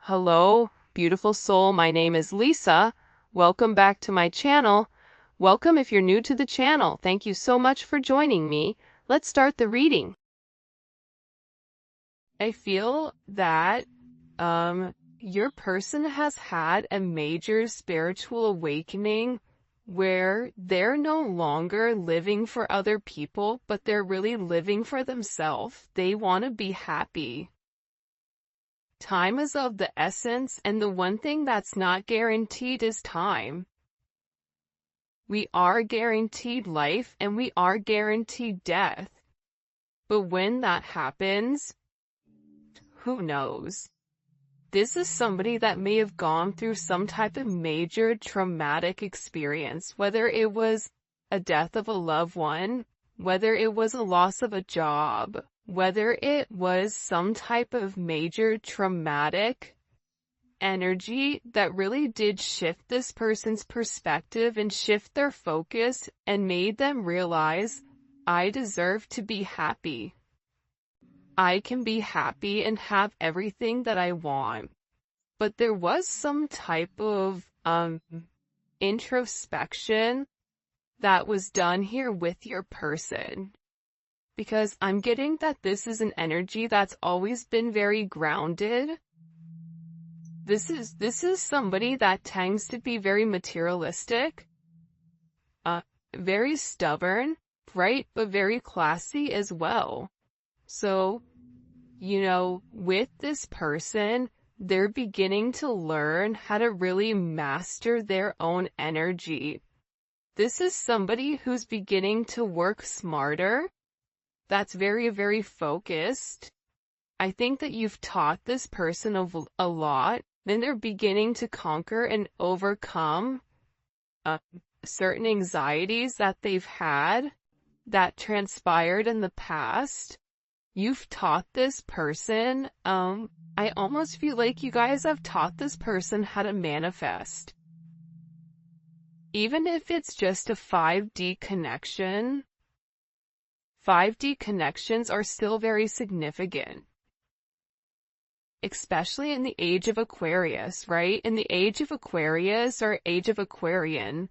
Hello, beautiful soul. My name is Lisa. Welcome back to my channel. Welcome if you're new to the channel. Thank you so much for joining me. Let's start the reading. I feel that your person has had a major spiritual awakening where they're no longer living for other people, but they're really living for themselves. They want to be happy. Time is of the essence, and the one thing that's not guaranteed is time. We are guaranteed life and we are guaranteed death. But when that happens, who knows? This is somebody that may have gone through some type of major traumatic experience, whether it was a death of a loved one, whether it was a loss of a job, whether it was some type of major traumatic energy that really did shift this person's perspective and shift their focus and made them realize, I deserve to be happy. I can be happy and have everything that I want. But there was some type of introspection that was done here with your person. Because I'm getting that this is an energy that's always been very grounded. This is somebody that tends to be very materialistic, very stubborn, right, but very classy as well. So, with this person, they're beginning to learn how to really master their own energy. This is somebody who's beginning to work smarter. That's very, very focused. I think that you've taught this person a lot, then they're beginning to conquer and overcome certain anxieties that they've had that transpired in the past. You've taught this person, I almost feel like you guys have taught this person how to manifest. Even if it's just a 5D connection, 5D connections are still very significant. Especially in the age of Aquarius, right? In the age of Aquarius or age of Aquarian,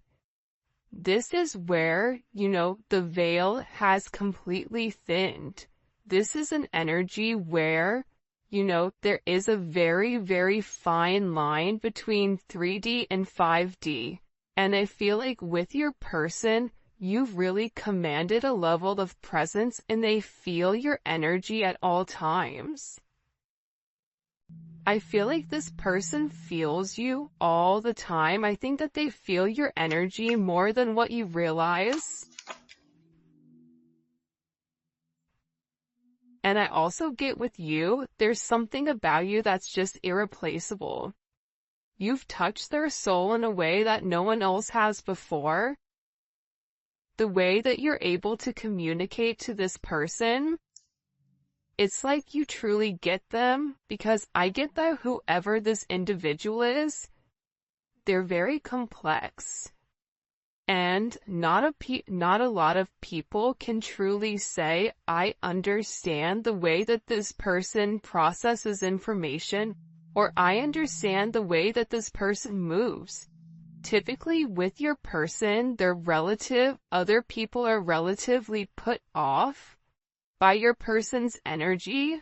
this is where, the veil has completely thinned. This is an energy where, there is a very, very fine line between 3D and 5D. And I feel like with your person, you've really commanded a level of presence and they feel your energy at all times. I feel like this person feels you all the time. I think that they feel your energy more than what you realize. And I also get with you, there's something about you that's just irreplaceable. You've touched their soul in a way that no one else has before. The way that you're able to communicate to this person, it's like you truly get them, because I get that whoever this individual is, they're very complex. And not a lot of people can truly say, I understand the way that this person processes information, or I understand the way that this person moves. Typically with your person, other people are relatively put off by your person's energy,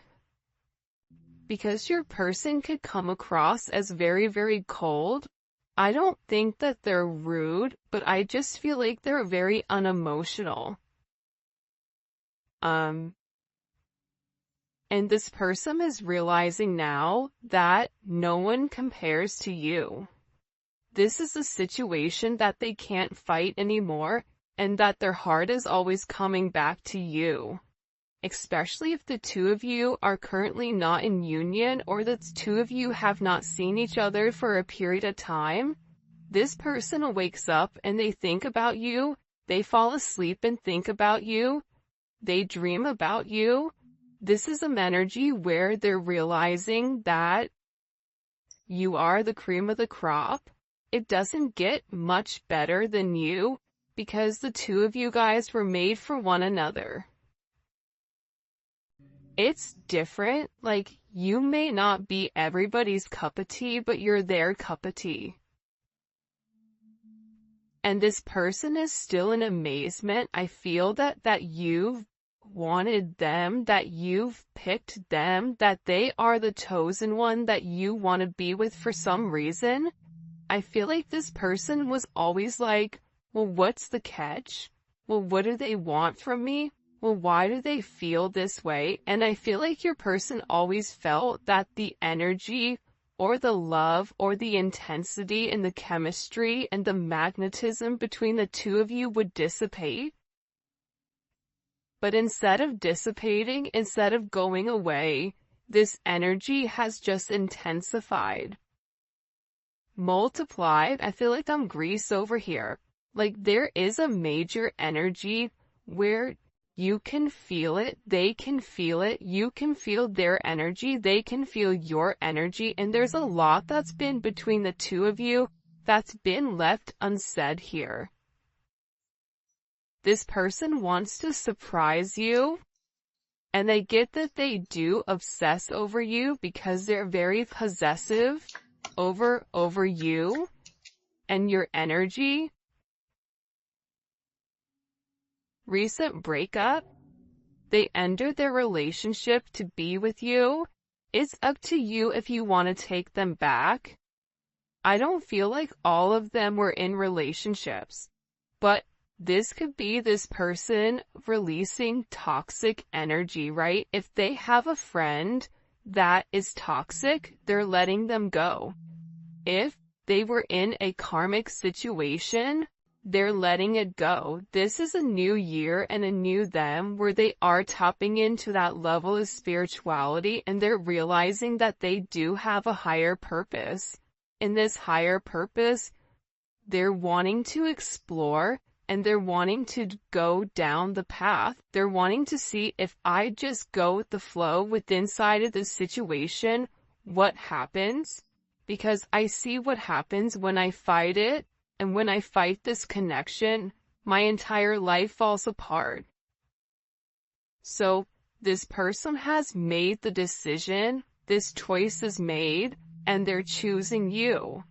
because your person could come across as very, very cold. I don't think that they're rude, but I just feel like they're very unemotional. And this person is realizing now that no one compares to you. This is a situation that they can't fight anymore, and that their heart is always coming back to you. Especially if the two of you are currently not in union, or the two of you have not seen each other for a period of time. This person wakes up and they think about you, they fall asleep and think about you, they dream about you. This is an energy where they're realizing that you are the cream of the crop. It doesn't get much better than you, because the two of you guys were made for one another. it's different. Like, you may not be everybody's cup of tea, but you're their cup of tea. And this person is still in amazement. I feel that you've wanted them, that you've picked them, that they are the chosen one that you want to be with for some reason. I feel like this person was always like, well, what's the catch? Well, what do they want from me? Well, why do they feel this way? And I feel like your person always felt that the energy or the love or the intensity and the chemistry and the magnetism between the two of you would dissipate. But instead of dissipating, instead of going away, this energy has just intensified, multiplied. I feel like I'm Grease over here. Like, there is a major energy where you can feel it, they can feel it, you can feel their energy, they can feel your energy, and there's a lot that's been between the two of you that's been left unsaid here. This person wants to surprise you, and I get that they do obsess over you because they're very possessive over you and your energy. Recent breakup. They ended their relationship to be with you. It's up to you if you want to take them back. I don't feel like all of them were in relationships, but this could be this person releasing toxic energy, right? If they have a friend that is toxic, they're letting them go. If they were in a karmic situation, they're letting it go. This is a new year and a new them where they are tapping into that level of spirituality, and they're realizing that they do have a higher purpose. In this higher purpose, they're wanting to explore and they're wanting to go down the path. They're wanting to see, if I just go with the flow with inside of the situation, what happens? Because I see what happens when I fight it. And when I fight this connection, my entire life falls apart. So this person has made the decision, this choice is made, and they're choosing you.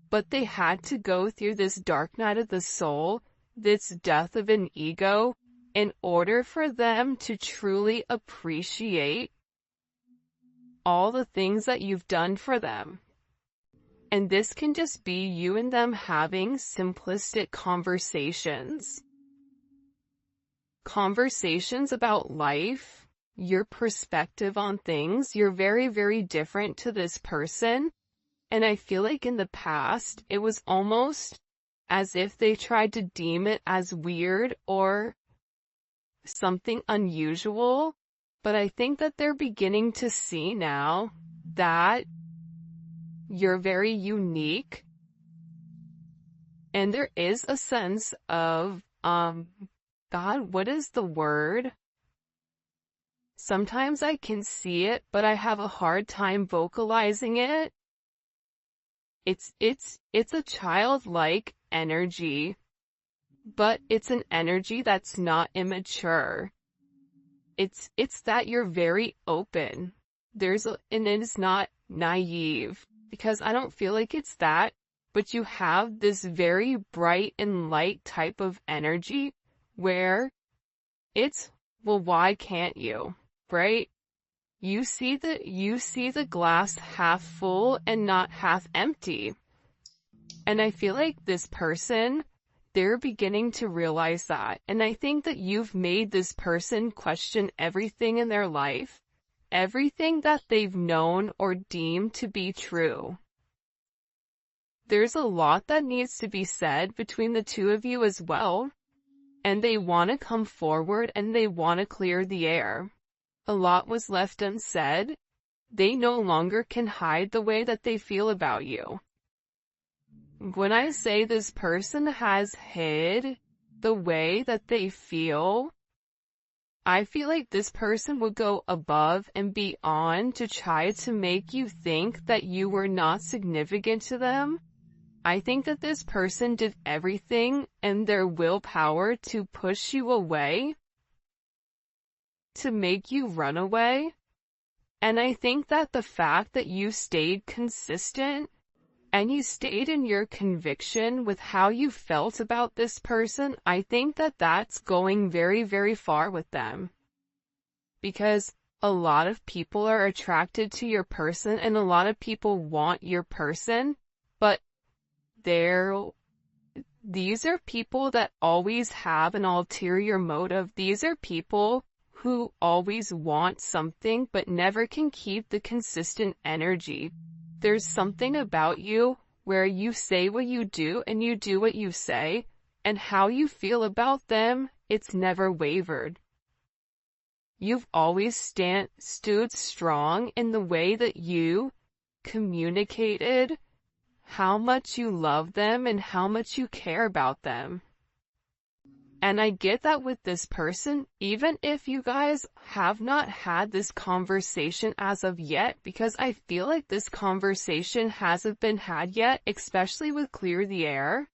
But they had to go through this dark night of the soul, this death of an ego, in order for them to truly appreciate all the things that you've done for them. And this can just be you and them having simplistic conversations. Conversations about life, your perspective on things. You're very, very different to this person. And I feel like in the past, it was almost as if they tried to deem it as weird or something unusual. But I think that they're beginning to see now that you're very unique, and there is a sense of, God, what is the word? Sometimes I can see it, but I have a hard time vocalizing it. It's a childlike energy, but it's an energy that's not immature. It's that you're very open. And it is not naive. Because I don't feel like it's that, but you have this very bright and light type of energy where it's, well, why can't you, right? You see the glass half full and not half empty. And I feel like this person, they're beginning to realize that. And I think that you've made this person question everything in their life. Everything that they've known or deemed to be true. There's a lot that needs to be said between the two of you as well. And they want to come forward and they want to clear the air. A lot was left unsaid. They no longer can hide the way that they feel about you. When I say this person has hid the way that they feel, I feel like this person would go above and beyond to try to make you think that you were not significant to them. I think that this person did everything in their willpower to push you away. to make you run away. And I think that the fact that you stayed consistent and you stayed in your conviction with how you felt about this person, I think that that's going very, very far with them. Because a lot of people are attracted to your person and a lot of people want your person, but these are people that always have an ulterior motive. These are people who always want something but never can keep the consistent energy. There's something about you where you say what you do and you do what you say, and how you feel about them, it's never wavered. You've always stood strong in the way that you communicated how much you love them and how much you care about them. And I get that with this person, even if you guys have not had this conversation as of yet, because I feel like this conversation hasn't been had yet, especially with Clear the Air.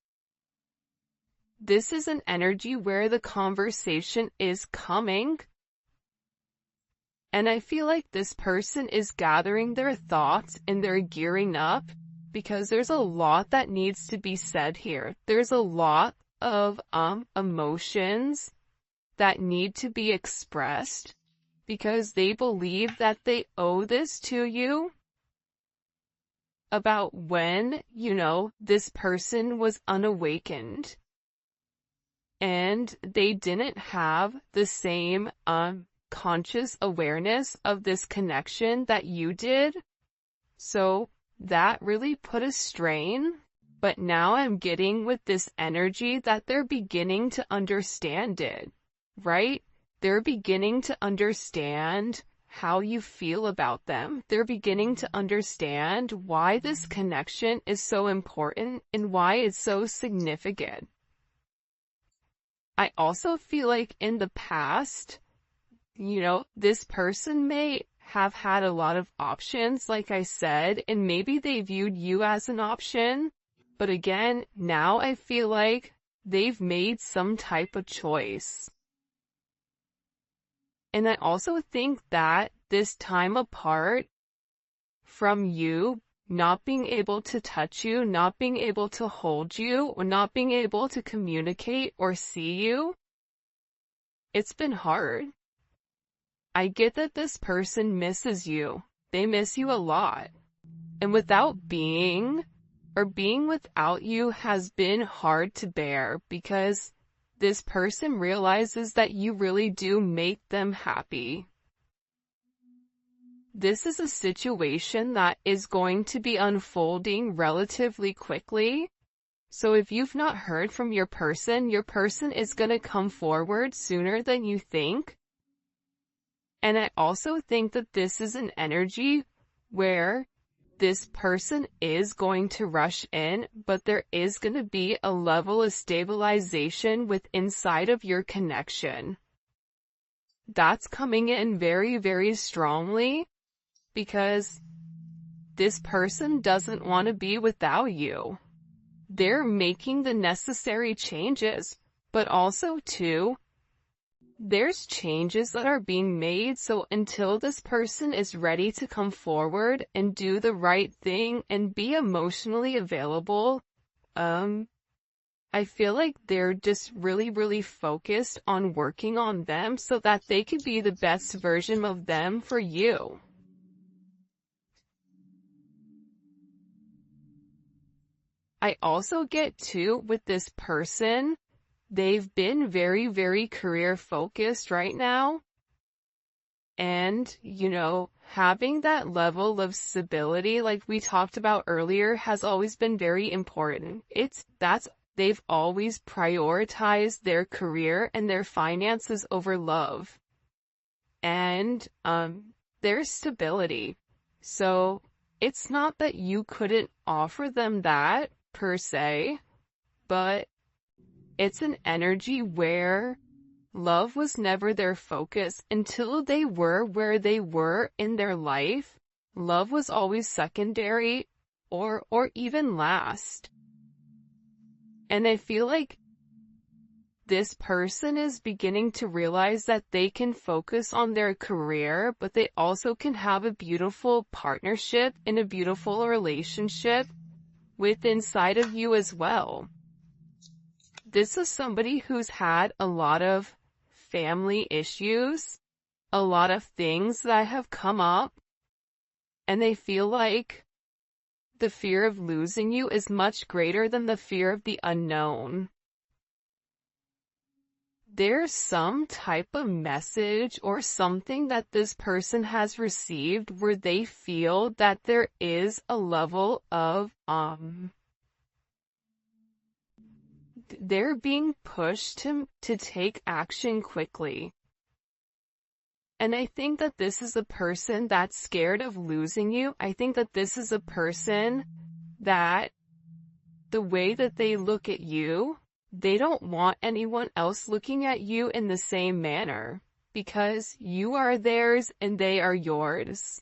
This is an energy where the conversation is coming. And I feel like this person is gathering their thoughts and they're gearing up, because there's a lot that needs to be said here. There's a lot of emotions that need to be expressed because they believe that they owe this to you about when, this person was unawakened and they didn't have the same conscious awareness of this connection that you did. So that really put a strain. But now I'm getting with this energy that they're beginning to understand it, right? They're beginning to understand how you feel about them. They're beginning to understand why this connection is so important and why it's so significant. I also feel like in the past, this person may have had a lot of options, like I said, and maybe they viewed you as an option. But again, now I feel like they've made some type of choice. And I also think that this time apart from you, not being able to touch you, not being able to hold you, or not being able to communicate or see you, it's been hard. I get that this person misses you. They miss you a lot. And being without you has been hard to bear, because this person realizes that you really do make them happy. This is a situation that is going to be unfolding relatively quickly. So if you've not heard from your person is going to come forward sooner than you think. And I also think that this is an energy where this person is going to rush in, but there is going to be a level of stabilization inside of your connection. That's coming in very, very strongly, because this person doesn't want to be without you. They're making the necessary changes, but also too, there's changes that are being made, so until this person is ready to come forward and do the right thing and be emotionally available, I feel like they're just really, really focused on working on them so that they could be the best version of them for you. I also get too, with this person, they've been very, very career focused right now. And, having that level of stability, like we talked about earlier, has always been very important. They've always prioritized their career and their finances over love. And, their stability. So, it's not that you couldn't offer them that, per se, but it's an energy where love was never their focus until they were where they were in their life. Love was always secondary or even last. And I feel like this person is beginning to realize that they can focus on their career, but they also can have a beautiful partnership and a beautiful relationship with inside of you as well. This is somebody who's had a lot of family issues, a lot of things that have come up, and they feel like the fear of losing you is much greater than the fear of the unknown. There's some type of message or something that this person has received where they feel that there is a level of, they're being pushed to take action quickly. And I think that this is a person that's scared of losing you. I think that this is a person that the way that they look at you, they don't want anyone else looking at you in the same manner, because you are theirs and they are yours.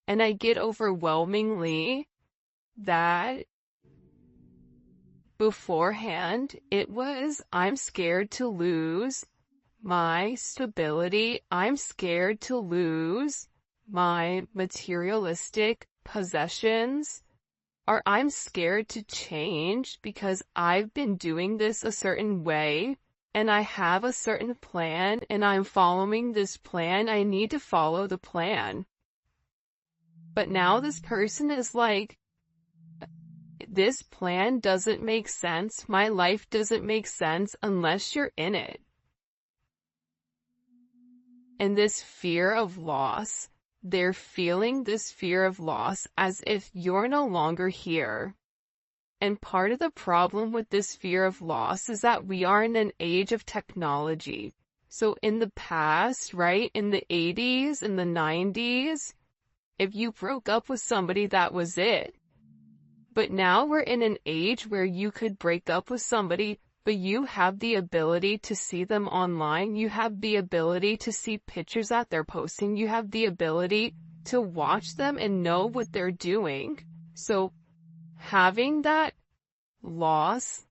And I get overwhelmingly that beforehand it was, I'm scared to lose my stability, I'm scared to lose my materialistic possessions, or I'm scared to change because I've been doing this a certain way, and I have a certain plan, and I'm following this plan. I need to follow the plan. But now this person is like, this plan doesn't make sense. My life doesn't make sense unless you're in it. And this fear of loss, they're feeling this fear of loss as if you're no longer here. And part of the problem with this fear of loss is that we are in an age of technology. So in the past, right, in the 80s, in the 90s, if you broke up with somebody, that was it. But now we're in an age where you could break up with somebody, but you have the ability to see them online. You have the ability to see pictures that they're posting. You have the ability to watch them and know what they're doing. So having that loss,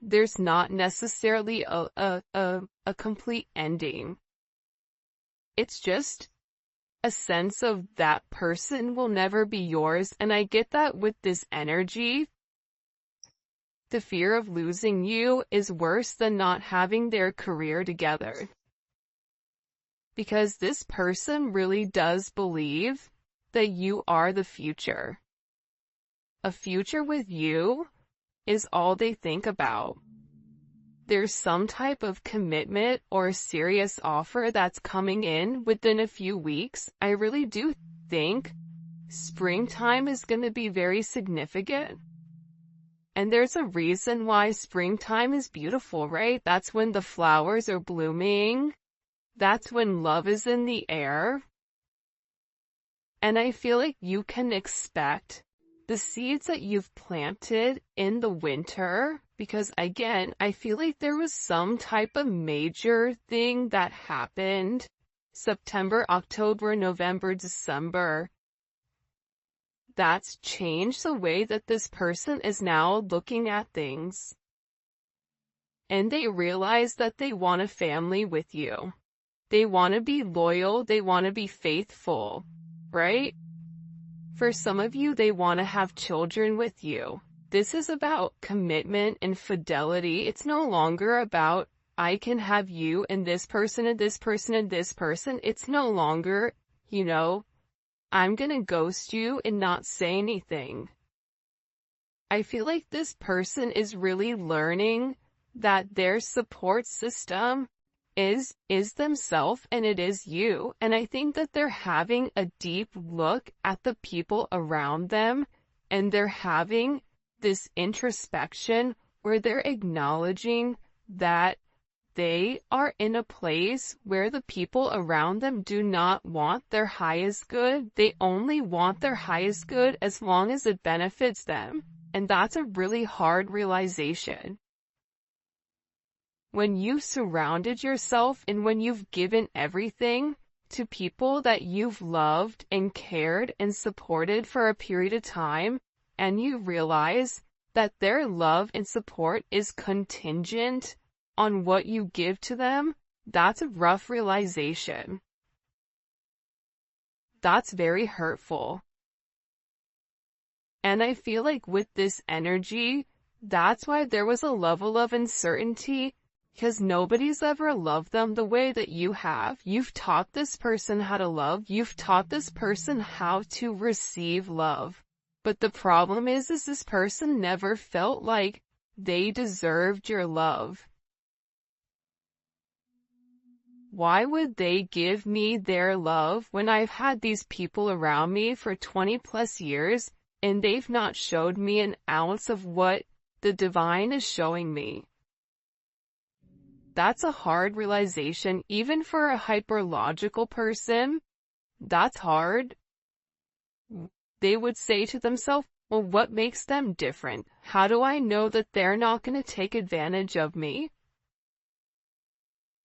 there's not necessarily a complete ending. It's just a sense of that person will never be yours. And I get that with this energy. The fear of losing you is worse than not having their career together. Because this person really does believe that you are the future. A future with you is all they think about. There's some type of commitment or serious offer that's coming in within a few weeks. I really do think springtime is going to be very significant. And there's a reason why springtime is beautiful, right? That's when the flowers are blooming. That's when love is in the air. And I feel like you can expect the seeds that you've planted in the winter, because again, I feel like there was some type of major thing that happened September, October, November, December. That's changed the way that this person is now looking at things. And they realize that they want a family with you. They want to be loyal. They want to be faithful, right? For some of you, they want to have children with you. This is about commitment and fidelity. It's no longer about, I can have you and this person and this person and this person. It's no longer, I'm gonna ghost you and not say anything. I feel like this person is really learning that their support system is themselves, and it is you. And I think that they're having a deep look at the people around them, and they're having this introspection where they're acknowledging that they are in a place where the people around them do not want their highest good. They only want their highest good as long as it benefits them. And that's a really hard realization. When you've surrounded yourself and when you've given everything to people that you've loved and cared and supported for a period of time, and you realize that their love and support is contingent on what you give to them, that's a rough realization. That's very hurtful. And I feel like with this energy, that's why there was a level of uncertainty, because nobody's ever loved them the way that you have. You've taught this person how to love. You've taught this person how to receive love. But the problem is this person never felt like they deserved your love. Why would they give me their love when I've had these people around me for 20 plus years and they've not showed me an ounce of what the divine is showing me? That's a hard realization, even for a hyperlogical person. That's hard. They would say to themselves, well, what makes them different? How do I know that they're not going to take advantage of me?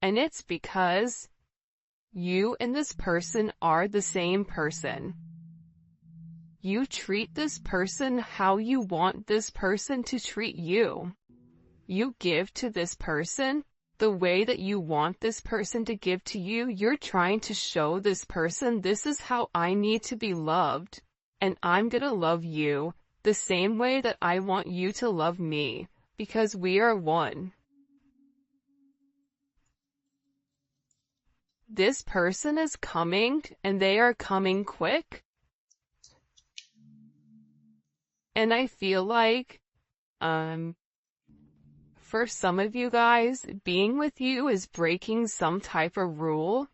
And it's because you and this person are the same person. You treat this person how you want this person to treat you. You give to this person the way that you want this person to give to you. You're trying to show this person, this is how I need to be loved, and I'm gonna love you the same way that I want you to love me, because we are one. This person is coming, and they are coming quick. And I feel like, for some of you guys, being with you is breaking some type of rule.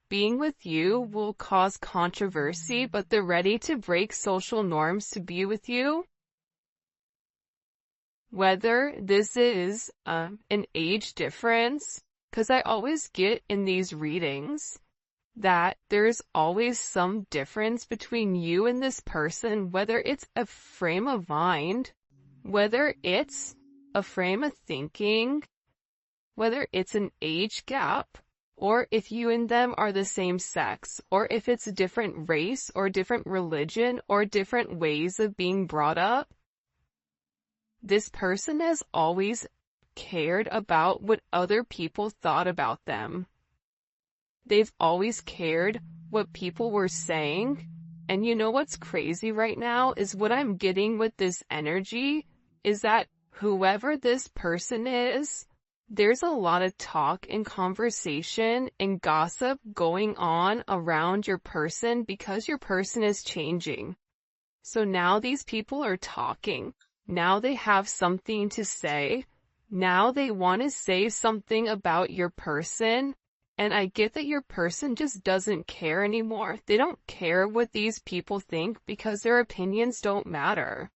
Being with you will cause controversy, but they're ready to break social norms to be with you. Whether this is an age difference, because I always get in these readings that there's always some difference between you and this person, whether it's a frame of mind, whether it's a frame of thinking, whether it's an age gap, or if you and them are the same sex, or if it's a different race, or different religion, or different ways of being brought up. This person has always cared about what other people thought about them. They've always cared what people were saying. And you know what's crazy right now is what I'm getting with this energy is that whoever this person is, there's a lot of talk and conversation and gossip going on around your person because your person is changing. So now these people are talking. Now they have something to say. Now they want to say something about your person. And I get that your person just doesn't care anymore. They don't care what these people think because their opinions don't matter.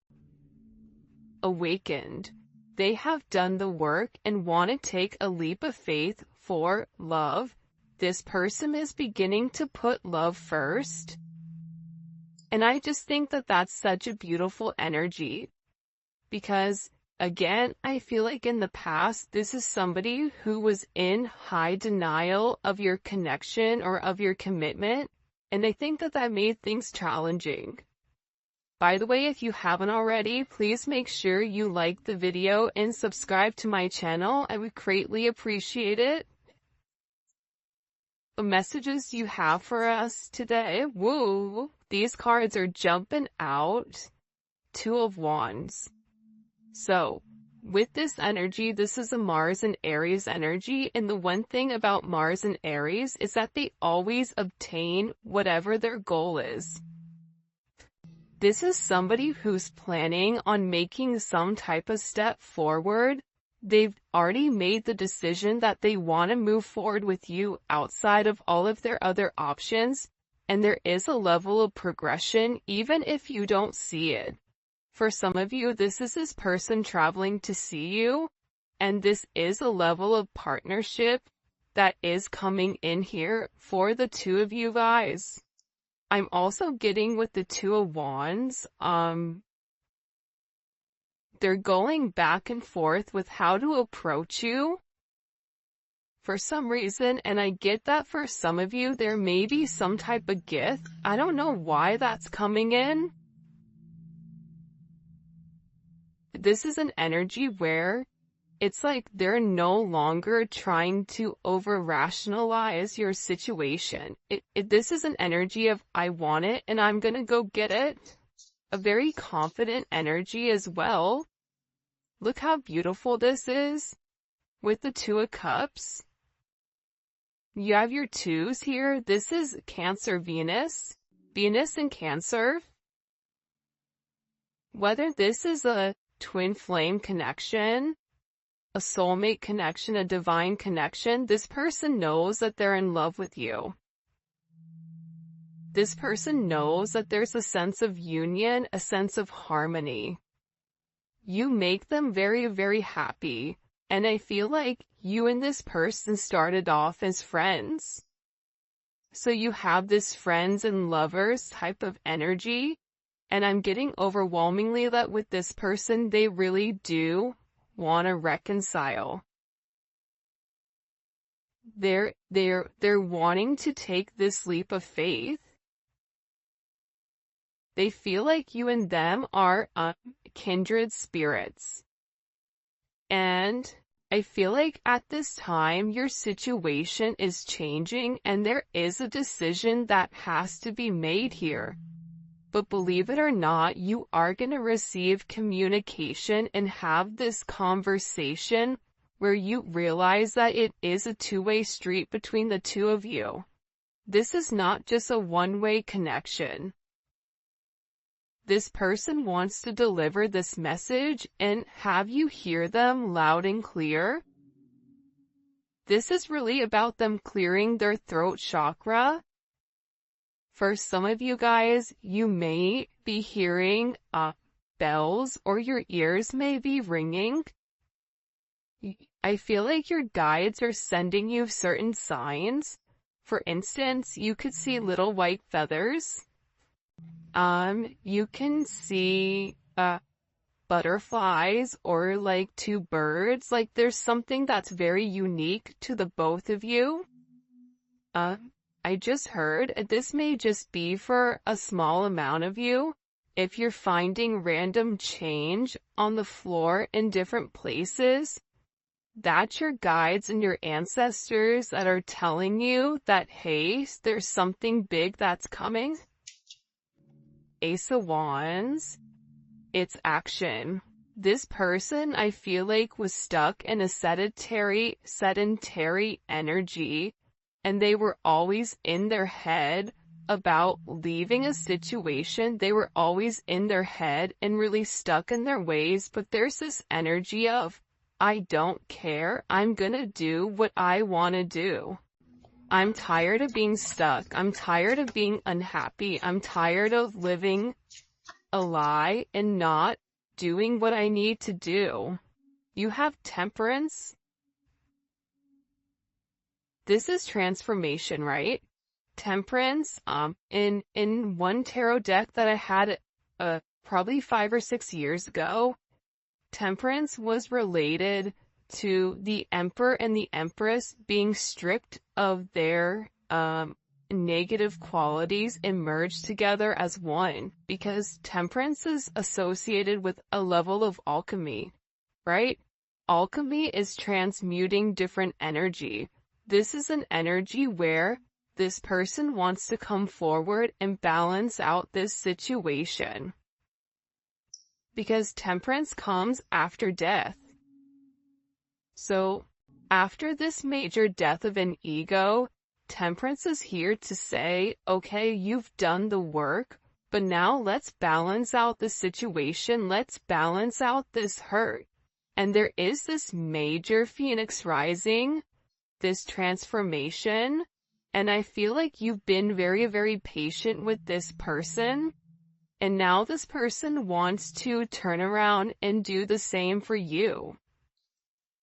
Awakened. They have done the work and want to take a leap of faith for love. This person is beginning to put love first. And I just think that that's such a beautiful energy. Because, again, I feel like in the past, this is somebody who was in high denial of your connection or of your commitment. And I think that that made things challenging. By the way, if you haven't already, please make sure you like the video and subscribe to my channel. I would greatly appreciate it. The messages you have for us today, woo, these cards are jumping out. Two of Wands. So, with this energy, this is a Mars and Aries energy, and the one thing about Mars and Aries is that they always obtain whatever their goal is. This is somebody who's planning on making some type of step forward. They've already made the decision that they want to move forward with you outside of all of their other options, and there is a level of progression even if you don't see it. For some of you, this is this person traveling to see you, and this is a level of partnership that is coming in here for the two of you guys. I'm also getting with the Two of Wands, they're going back and forth with how to approach you for some reason, and I get that for some of you, there may be some type of gift. I don't know why that's coming in. this is an energy where it's like they're no longer trying to over-rationalize your situation. This is an energy of, I want it and I'm gonna go get it. A very confident energy as well. Look how beautiful this is with the Two of Cups. You have your twos here. This is Cancer Venus. Venus in Cancer. Whether this is a twin flame connection, a soulmate connection, a divine connection, this person knows that they're in love with you. This person knows that there's a sense of union, a sense of harmony. You make them very, very happy. And I feel like you and this person started off as friends. So you have this friends and lovers type of energy. And I'm getting overwhelmingly that with this person, they really do want to reconcile. They're wanting to take this leap of faith. They feel like you and them are kindred spirits. And I feel like at this time, your situation is changing and there is a decision that has to be made here. But believe it or not, you are going to receive communication and have this conversation where you realize that it is a two-way street between the two of you. This is not just a one-way connection. This person wants to deliver this message and have you hear them loud and clear. This is really about them clearing their throat chakra. For some of you guys, you may be hearing bells or your ears may be ringing. I feel like your guides are sending you certain signs. For instance, you could see little white feathers. You can see butterflies or like two birds. Like there's something that's very unique to the both of you. I just heard this may just be for a small amount of you. If you're finding random change on the floor in different places, that's your guides and your ancestors that are telling you that, hey, there's something big that's coming. Ace of Wands, it's action. This person, I feel like, was stuck in a sedentary energy, and they were always in their head about leaving a situation. They were always in their head and really stuck in their ways, but there's this energy of, I don't care, I'm gonna do what I wanna do. I'm tired of being stuck. I'm tired of being unhappy. I'm tired of living a lie and not doing what I need to do. You have Temperance. This is transformation, right? Temperance, in one tarot deck that I had, probably 5 or 6 years ago, Temperance was related to the Emperor and the Empress being stripped of their, negative qualities and merged together as one, because Temperance is associated with a level of alchemy, right? Alchemy is transmuting different energy. This is an energy where this person wants to come forward and balance out this situation. Because Temperance comes after death. So, after this major death of an ego, Temperance is here to say, okay, you've done the work, but now let's balance out the situation. Let's balance out this hurt. And there is this major Phoenix rising, this transformation, and I feel like you've been very, very patient with this person, and now this person wants to turn around and do the same for you.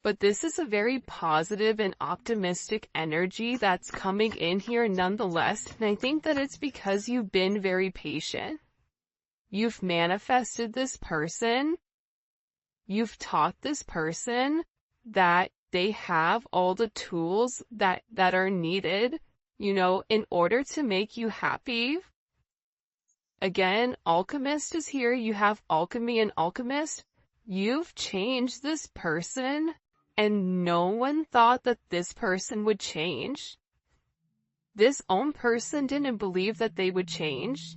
But this is a very positive and optimistic energy that's coming in here nonetheless, and I think that it's because you've been very patient. You've manifested this person. You've taught this person that they have all the tools that are needed, in order to make you happy. Again, Alchemist is here. You have Alchemy and Alchemist. You've changed this person, and no one thought that this person would change. This own person didn't believe that they would change.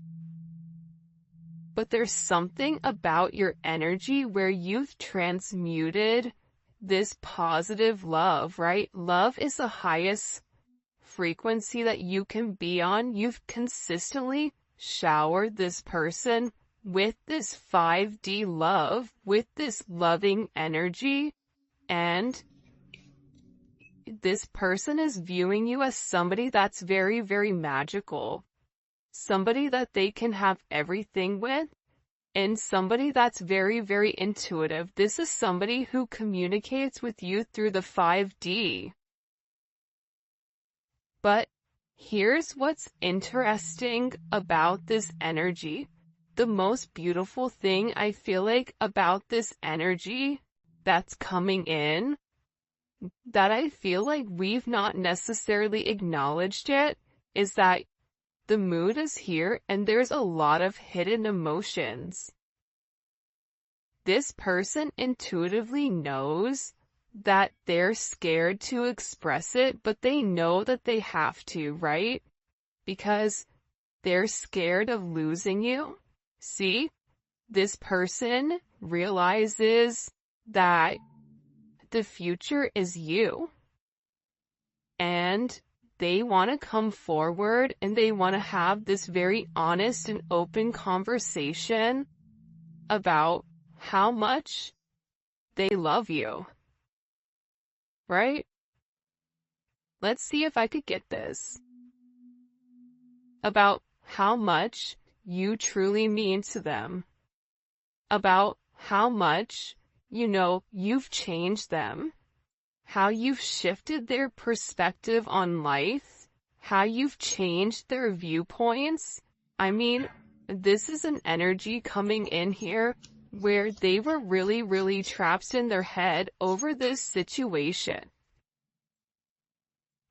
But there's something about your energy where you've transmuted this positive love, right? Love is the highest frequency that you can be on. You've consistently showered this person with this 5D love, with this loving energy, and this person is viewing you as somebody that's very, very magical, somebody that they can have everything with, and somebody that's very, very intuitive. This is somebody who communicates with you through the 5D. But here's what's interesting about this energy. The most beautiful thing I feel like about this energy that's coming in, that I feel like we've not necessarily acknowledged yet, is that the mood is here and there's a lot of hidden emotions. This person intuitively knows that they're scared to express it, but they know that they have to, right? Because they're scared of losing you. See, this person realizes that the future is you, and they want to come forward and they want to have this very honest and open conversation about how much they love you, right? Let's see if I could get this. About how much you truly mean to them. About how much, you've changed them. How you've shifted their perspective on life. How you've changed their viewpoints. I mean, this is an energy coming in here where they were really, really trapped in their head over this situation.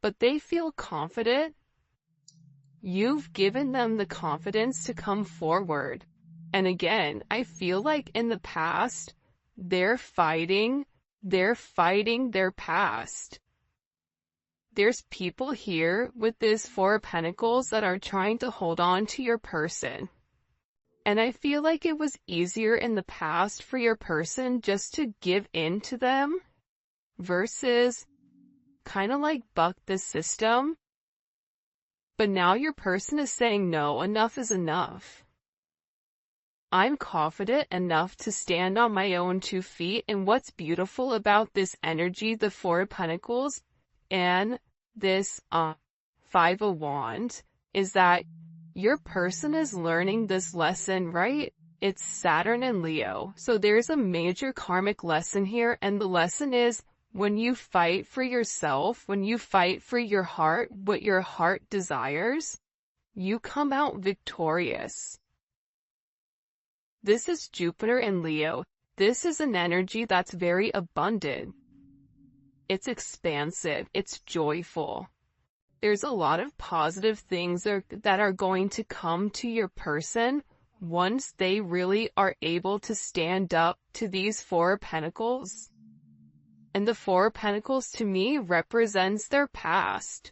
But they feel confident. You've given them the confidence to come forward. And again, I feel like in the past, they're fighting their past. There's people here with this Four of Pentacles that are trying to hold on to your person. And I feel like it was easier in the past for your person just to give in to them versus kind of like buck the system. But now your person is saying, no, enough is enough. I'm confident enough to stand on my own 2 feet. And what's beautiful about this energy, the Four of Pentacles and this 5 of Wands, is that your person is learning this lesson, right? It's Saturn and Leo. So there's a major karmic lesson here. And the lesson is, when you fight for yourself, when you fight for your heart, what your heart desires, you come out victorious. This is Jupiter and Leo. This is an energy that's very abundant. It's expansive. It's joyful. There's a lot of positive things that are going to come to your person once they really are able to stand up to these Four of Pentacles. And the Four of Pentacles to me represents their past.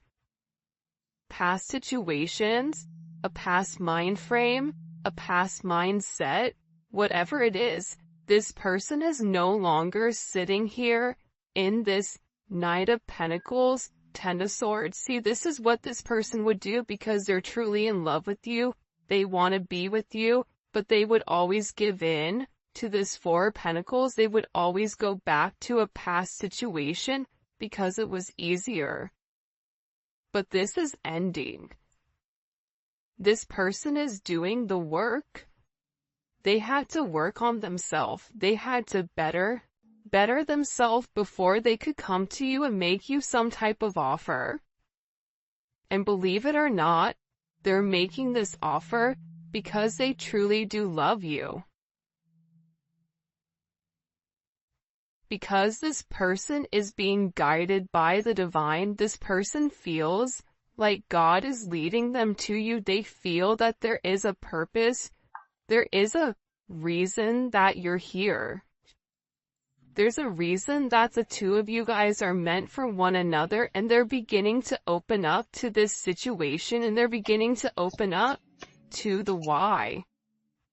Past situations, a past mind frame, a past mindset, whatever it is, this person is no longer sitting here in this Knight of Pentacles, Ten of Swords. See, this is what this person would do because they're truly in love with you. They want to be with you, but they would always give in to this Four of Pentacles. They would always go back to a past situation because it was easier. But this is ending. This person is doing the work. They had to work on themselves. They had to better themselves before they could come to you and make you some type of offer. And believe it or not, they're making this offer because they truly do love you. Because this person is being guided by the divine, this person feels like God is leading them to you. They feel that there is a purpose. There is a reason that you're here. There's a reason that the two of you guys are meant for one another, and they're beginning to open up to this situation, and they're beginning to open up to the why.